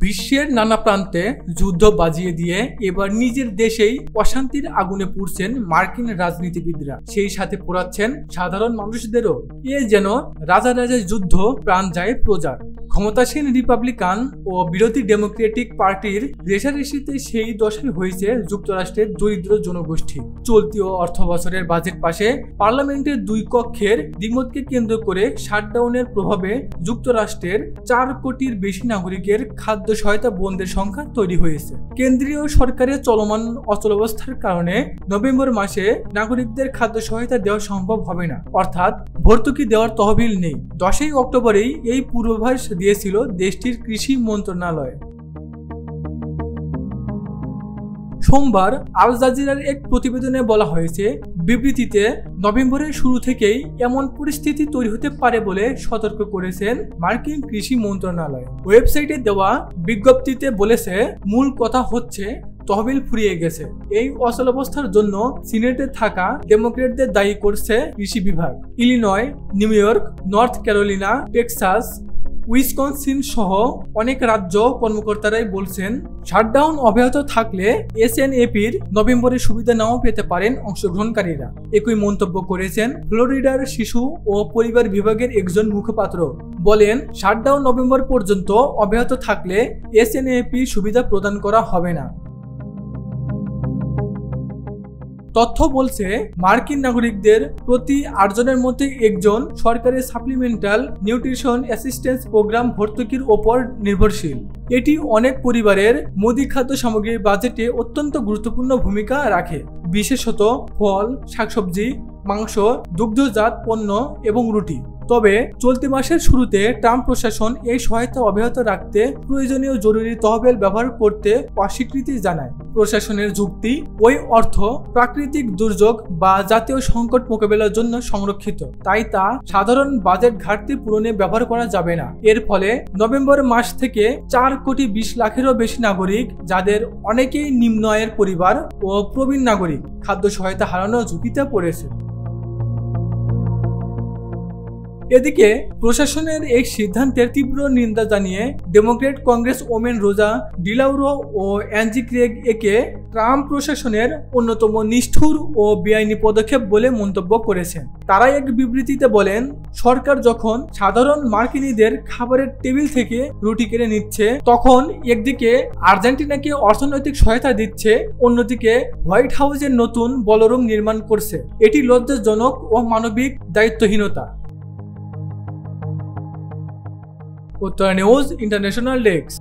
বিশ্বের নানা প্রান্তে যুদ্ধ বাজিয়ে দিয়ে এবার নিজের দেশেই অশান্তির আগুনে পুড়ছেন মার্কিন রাজনীতিবিদরা, সেই সাথে পোড়াচ্ছেন সাধারণ মানুষদেরও। এ যেন রাজার যুদ্ধ, প্রাণ যায় প্রজার। ক্ষমতাসীন রিপাবলিকান ও বিরোধী ডেমোক্রেটিক পার্টির রেষারেষিতে সেই দশাই হয়েছে যুক্তরাষ্ট্রের দরিদ্র জনগোষ্ঠী। চলতি অর্থ বছরের বাজেট পাশে পার্লামেন্টের দুই কক্ষের দ্বিমতকে কেন্দ্র করে শাটডাউনের প্রভাবে যুক্তরাষ্ট্রের 4 কোটির বেশি নাগরিকের খাদ্য সহায়তা বন্ধের সংখ্যা তৈরি হয়েছে। কেন্দ্রীয় সরকারের চলমান অচলাবস্থার কারণে নভেম্বর মাসে নাগরিকদের খাদ্য সহায়তা দেওয়া সম্ভব হবে না, অর্থাৎ ভর্তুকি দেওয়ার তহবিল নেই। 10ই অক্টোবরেই এই পূর্বাভাস দিয়েছিল দেশটির কৃষি মন্ত্রণালয়। সোমবার আল জাজিরার এক প্রতিবেদনে বলা হয়েছে, বিবৃতিতে নভেম্বরের শুরু থেকেই এমন পরিস্থিতি তৈরি হতে পারে বলে সতর্ক করেছেন মার্কিন কৃষি মন্ত্রণালয়। ওয়েবসাইটে দেওয়া বিজ্ঞপ্তিতে বলেছে, মূল কথা হচ্ছে তহবিল ফুরিয়ে গেছে। এই অচলাবস্থার জন্য সিনেটে থাকা ডেমোক্রেটদের দায়ী করছে কৃষি বিভাগ। Illinois, New York, North Carolina, Texas, Wisconsin সহ অনেক রাজ্য কর্মকর্তারাই বলছেন, শাটডাউন অব্যাহত থাকলে এসএনএপির নভেম্বরে সুবিধা নাও পেতে পারেন অংশগ্রহণকারীরা। একই মন্তব্য করেছেন ফ্লোরিডার শিশু ও পরিবার বিভাগের একজন মুখপাত্র। বলেন, শাটডাউন নভেম্বর পর্যন্ত অব্যাহত থাকলে এসএনএপি সুবিধা প্রদান করা হবে না। তথ্য বলছে, মার্কিন নাগরিকদের প্রতি 8 জনের মধ্যে একজন সরকারি সাপ্লিমেন্টাল নিউট্রিশন অ্যাসিস্ট্যান্স প্রোগ্রাম ভর্তুকির ওপর নির্ভরশীল। এটি অনেক পরিবারের মুদি খাদ্য সামগ্রীর বাজেটে অত্যন্ত গুরুত্বপূর্ণ ভূমিকা রাখে, বিশেষত ফল, শাকসবজি, মাংস, দুগ্ধজাত পণ্য এবং রুটি। তবে চলতি মাসের শুরুতে ট্রাম্প প্রশাসন এই সহায়তা অব্যাহত রাখতে প্রয়োজনীয় জরুরি তহবিল ব্যবহার করতে অস্বীকৃতি জানায়। প্রশাসনের যুক্তি, ওই অর্থ প্রাকৃতিক দুর্যোগ বা জাতীয় সংকট মোকাবেলার জন্য সংরক্ষিত, তাই তা সাধারণ বাজেট ঘাটতি পূরণে ব্যবহার করা যাবে না। এর ফলে নভেম্বর মাস থেকে 4 কোটি 20 লাখেরও বেশি নাগরিক, যাদের অনেকেই নিম্ন আয়ের পরিবার ও প্রবীণ নাগরিক, খাদ্য সহায়তা হারানোর ঝুঁকিতে পড়েছে। এদিকে প্রশাসনের এই সিদ্ধান্তের তীব্র নিন্দা জানিয়ে ডেমোক্রেট কংগ্রেস ওমেন রোজা ডিলাউরো ও অ্যাঞ্জি ক্রেগ একে ট্রাম্প প্রশাসনের অন্যতম নিষ্ঠুর ও বেআইনি পদক্ষেপ বলে মন্তব্য করেছেন। তারা এক বিবৃতিতে বলেন, সরকার যখন সাধারণ মার্কিনীদের খাবারের টেবিল থেকে রুটি কেড়ে নিচ্ছে, তখন একদিকে আর্জেন্টিনাকে অর্থনৈতিক সহায়তা দিচ্ছে, অন্যদিকে হোয়াইট হাউসের নতুন বলরুম নির্মাণ করছে। এটি লজ্জাজনক ও মানবিক দায়িত্বহীনতা। Uttara news international desk.